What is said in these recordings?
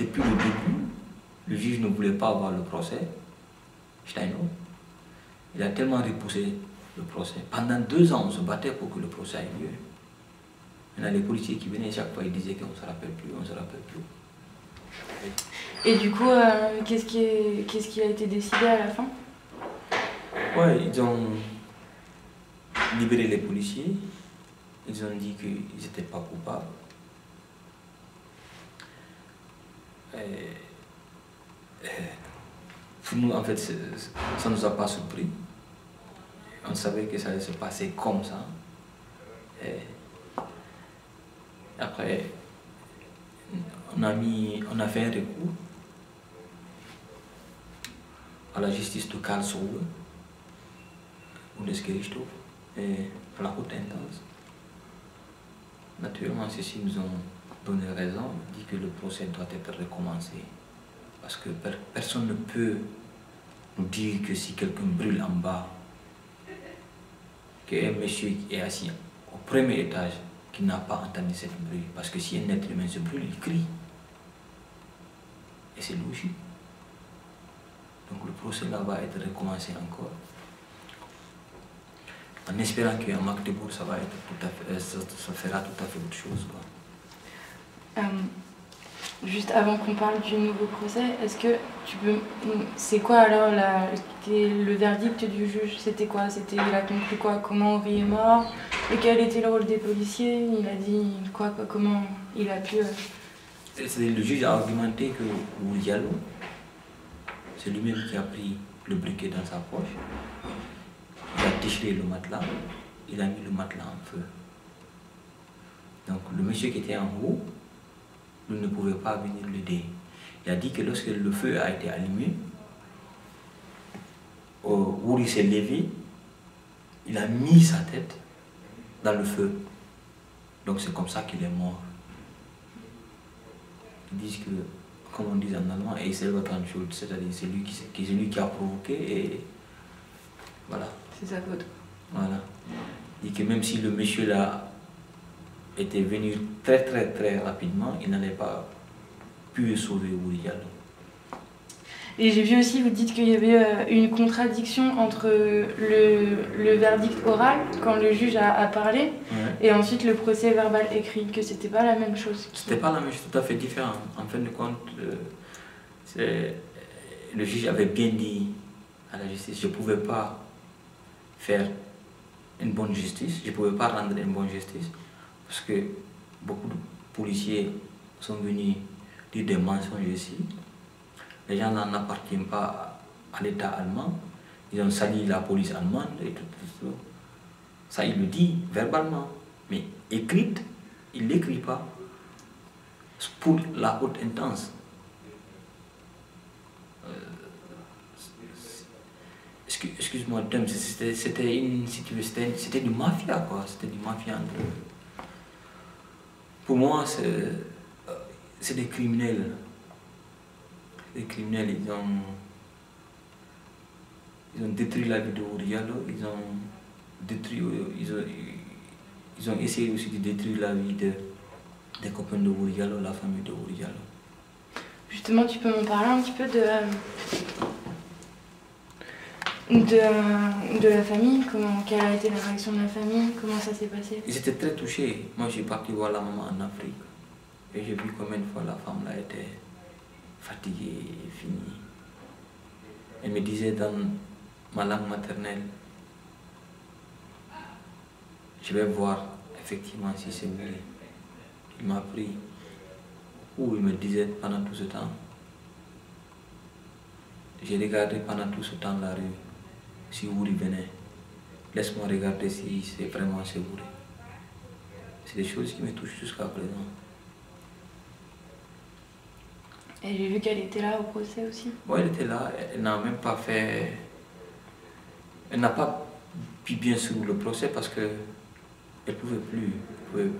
depuis le début, le juge ne voulait pas avoir le procès, Steinhoff. Il a tellement repoussé le procès. Pendant 2 ans, on se battait pour que le procès ait lieu. Maintenant, les policiers qui venaient, chaque fois, ils disaient qu'on ne se rappelle plus, on ne se rappelle plus. Et du coup, qu'est-ce qui a été décidé à la fin? Ouais, ils ont libéré les policiers. Ils ont dit qu'ils n'étaient pas coupables. Pour nous, en fait, ça ne nous a pas surpris. On savait que ça allait se passer comme ça. Et après, on a fait un recours à la justice de Karlsruhe, Bundesgerichtshof, et à la haute instance. Naturellement, ceux-ci nous ont donné raison, dit que le procès doit être recommencé. Parce que personne ne peut nous dire que si quelqu'un brûle en bas, qu'un monsieur est assis au premier étage, qui n'a pas entendu cette bruit. Parce que si un être humain se brûle, il crie. Et c'est logique. Donc le procès là va être recommencé encore. En espérant qu'à Magdebourg, ça va être tout à fait, ça fera tout à fait autre chose, quoi. Juste avant qu'on parle du nouveau procès, est-ce que tu peux... C'est quoi alors le verdict du juge? C'était quoi? Il a conclu quoi? Comment Henri est mort? Et quel était le rôle des policiers? Il a dit quoi? Comment il a pu... Le juge a argumenté que Diallo, c'est lui-même qui a pris le briquet dans sa poche. Il a déchiré le matelas, il a mis le matelas en feu. Donc le monsieur qui était en haut, lui ne pouvait pas venir l'aider. Il a dit que lorsque le feu a été allumé, Wouri s'est levé, il a mis sa tête dans le feu. Donc c'est comme ça qu'il est mort. Ils disent que, comme on dit en allemand, c'est-à-dire c'est lui qui a provoqué et voilà. C'est sa faute. Voilà. Il dit que même si le monsieur là était venu très rapidement, il n'allait pas pu sauver Wouri Diallo. Et j'ai vu aussi, vous dites qu'il y avait une contradiction entre le verdict oral, quand le juge a parlé, Ouais. et ensuite le procès verbal écrit, que c'était pas la même chose. C'était pas la même chose, tout à fait différent. En fin de compte, le juge avait bien dit à la justice, je ne pouvais pas faire une bonne justice, je ne pouvais pas rendre une bonne justice, parce que beaucoup de policiers sont venus dire des mensonges ici. Les gens n'appartiennent pas à l'État allemand, ils ont sali la police allemande et tout. Ça, il le dit verbalement, mais écrite, il ne l'écrit pas. Pour la haute intense. Excuse-moi, c'était une situation, c'était du mafia, quoi. C'était du mafia entre eux. Pour moi, c'est des criminels. Les criminels, ils ont détruit la vie de Wouri Diallo, ils ont essayé aussi de détruire la vie des copains de Wouri Diallo, la famille de Wouri Diallo. Justement, tu peux m'en parler un petit peu de la famille, quelle a été la réaction de la famille, comment ça s'est passé? Ils étaient très touchés. Moi, je suis parti voir la maman en Afrique et j'ai vu combien de fois la femme là était fatiguée et finie. Elle me disait dans ma langue maternelle, je vais voir effectivement si c'est vrai. Il m'a pris, ou il me disait pendant tout ce temps. J'ai regardé pendant tout ce temps la rue, si Wouri venait. Laisse-moi regarder si c'est vraiment chez Wouri. C'est des choses qui me touchent jusqu'à présent. Et j'ai vu qu'elle était là au procès aussi. Oui, elle était là, elle n'a même pas fait... Elle n'a pas pu bien suivre le procès parce que elle ne pouvait plus.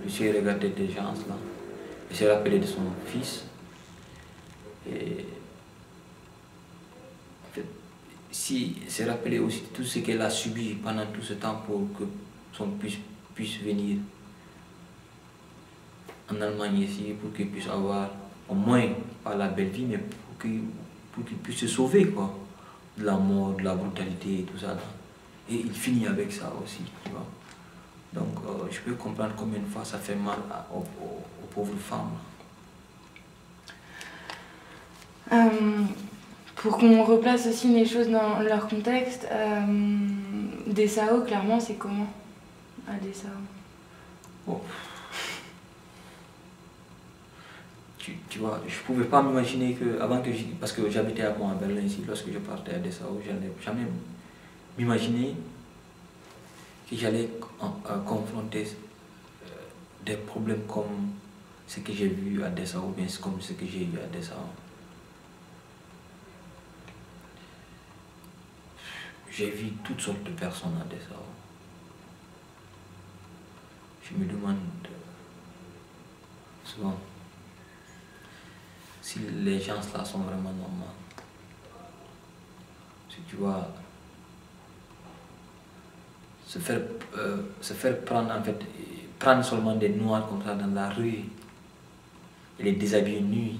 J'ai regardé des gens là. Elle s'est rappelée de son fils. Et en fait, si s'est rappelé aussi de tout ce qu'elle a subi pendant tout ce temps pour que son fils puisse venir en Allemagne ici, pour qu'il puisse avoir au moins pas la belle vie, mais pour qu'il puisse se sauver, quoi, de la mort, de la brutalité et tout ça. Là. Et il finit avec ça aussi, tu vois. Donc, je peux comprendre combien de fois ça fait mal aux pauvres femmes. Pour qu'on replace aussi les choses dans leur contexte, Dessau, clairement, c'est comment à Dessau? Oh. Tu vois, je ne pouvais pas m'imaginer que, parce que j'habitais avant à Berlin ici, lorsque je partais à Dessau, je n'allais jamais m'imaginer que j'allais confronter des problèmes comme ce que j'ai vu à Dessau, ou bien comme ce que j'ai eu à Dessau. J'ai vu toutes sortes de personnes à Dessau. Je me demande souvent si les gens là sont vraiment normaux. Si tu vois, se faire prendre, en fait, prendre seulement des noirs comme ça dans la rue et les déshabiller nus.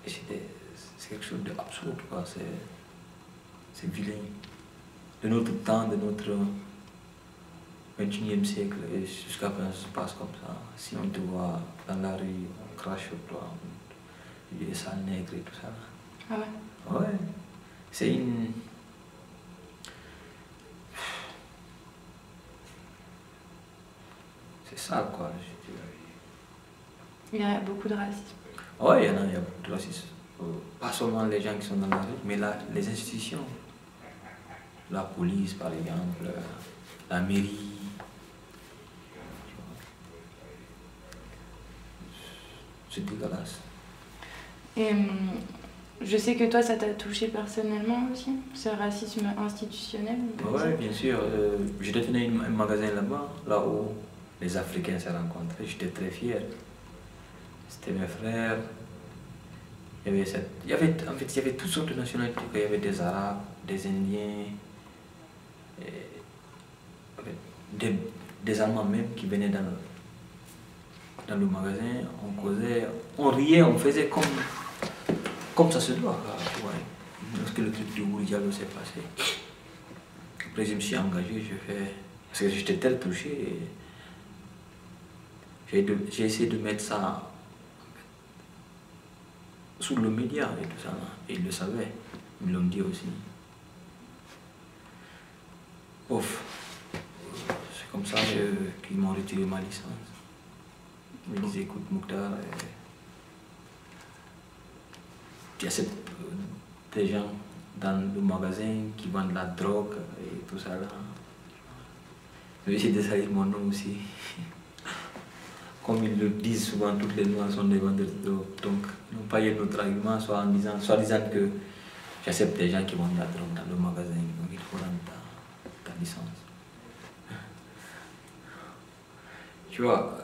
C'est quelque chose d'absurde, quoi. C'est vilain. De notre temps, de notre 21e siècle, et jusqu'à présent, ça se passe comme ça. Si on te voit dans la rue, on crache sur toi, on dit des sales nègres et tout ça. Ah ouais? Ouais. C'est une... C'est ça, quoi. Il y a beaucoup de racisme. Oui, il y a beaucoup de racisme. Pas seulement les gens qui sont dans la rue, mais les institutions. La police, par exemple, la mairie. C'est dégueulasse. Et je sais que toi, ça t'a touché personnellement aussi, ce racisme institutionnel. Oui, bien sûr. Je détenais un magasin là-bas, là où les Africains se rencontraient. J'étais très fier. C'était mes frères. En fait, il y avait toutes sortes de nationalités. Il y avait des Arabes, des Indiens, des Allemands même qui venaient dans le magasin. On causait, on riait, on faisait comme ça se doit. Ouais. Lorsque le truc de Bouri Diallo s'est passé, après je me suis engagé, parce que j'étais tel touché. J'ai essayé de mettre ça sous le média et tout ça. Et ils le savaient, ils me l'ont dit aussi. Ouf. C'est comme ça qu'ils m'ont retiré ma licence. Ils me disaient, écoute Mouktar, tu acceptes des gens dans le magasin qui vendent de la drogue et tout ça là. J'ai essayé de salir mon nom aussi. Comme ils le disent souvent, toutes les noirs sont des vendeurs de drogue. Donc, ils n'ont pas eu d'autre argument, soit disant que j'accepte des gens qui vendent de la drogue dans le magasin. Donc, il faut rendre ta licence. Tu vois,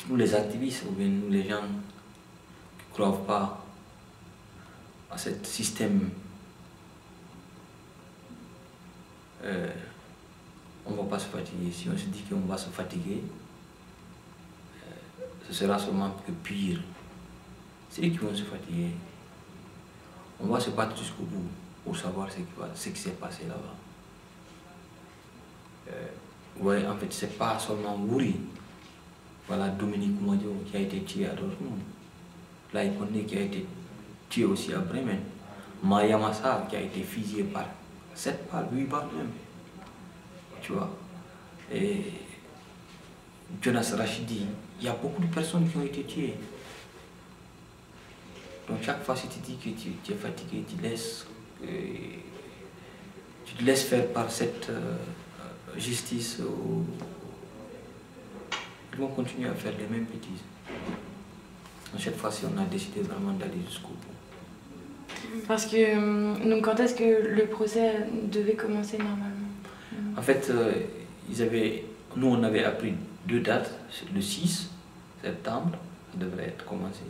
nous les activistes, ou bien nous les gens qui ne croient pas à ce système, on ne va pas se fatiguer. Si on se dit qu'on va se fatiguer, ce sera seulement que pire. C'est eux qui vont se fatiguer. On va se battre jusqu'au bout pour savoir ce qui s'est passé là-bas. Ouais, en fait, c'est pas seulement Wouri. Voilà, Dominique Modio qui a été tué à Dortmund. Laïkoné qui a été tué aussi à Bremen. Maya Massa qui a été fusillé par 7 balles, 8 balles même. Tu vois. Et Jonas Rachidi, il y a beaucoup de personnes qui ont été tuées. Donc chaque fois si tu dis que tu es fatigué, tu te laisses faire par cette justice, ils vont continuer à faire les mêmes bêtises. Donc cette fois-ci, on a décidé vraiment d'aller jusqu'au bout. Parce que, donc quand est-ce que le procès devait commencer normalement? En fait, nous on avait appris 2 dates, le 6 septembre, ça devrait être commencé.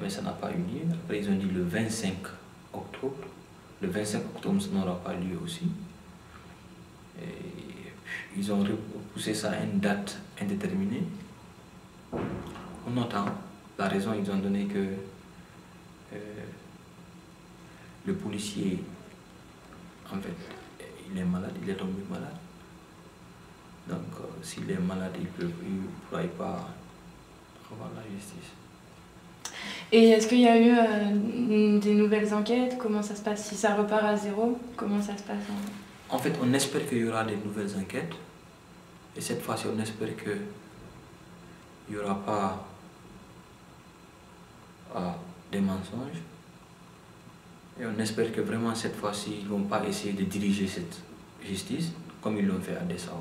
Mais ça n'a pas eu lieu. Après, ils ont dit le 25 octobre. Le 25 octobre, ça n'aura pas lieu aussi. Et ils ont pousser ça à une date indéterminée. En notant la raison, ils ont donné que le policier, en fait, il est malade, il est tombé malade. Donc, s'il est malade, il ne pourra pas avoir la justice. Et est-ce qu'il y a eu des nouvelles enquêtes? Comment ça se passe? Si ça repart à zéro, comment ça se passe? En fait, on espère qu'il y aura des nouvelles enquêtes. Et cette fois-ci, on espère qu'il n'y aura pas des mensonges. Et on espère que vraiment cette fois-ci, ils ne vont pas essayer de diriger cette justice comme ils l'ont fait à Dessau.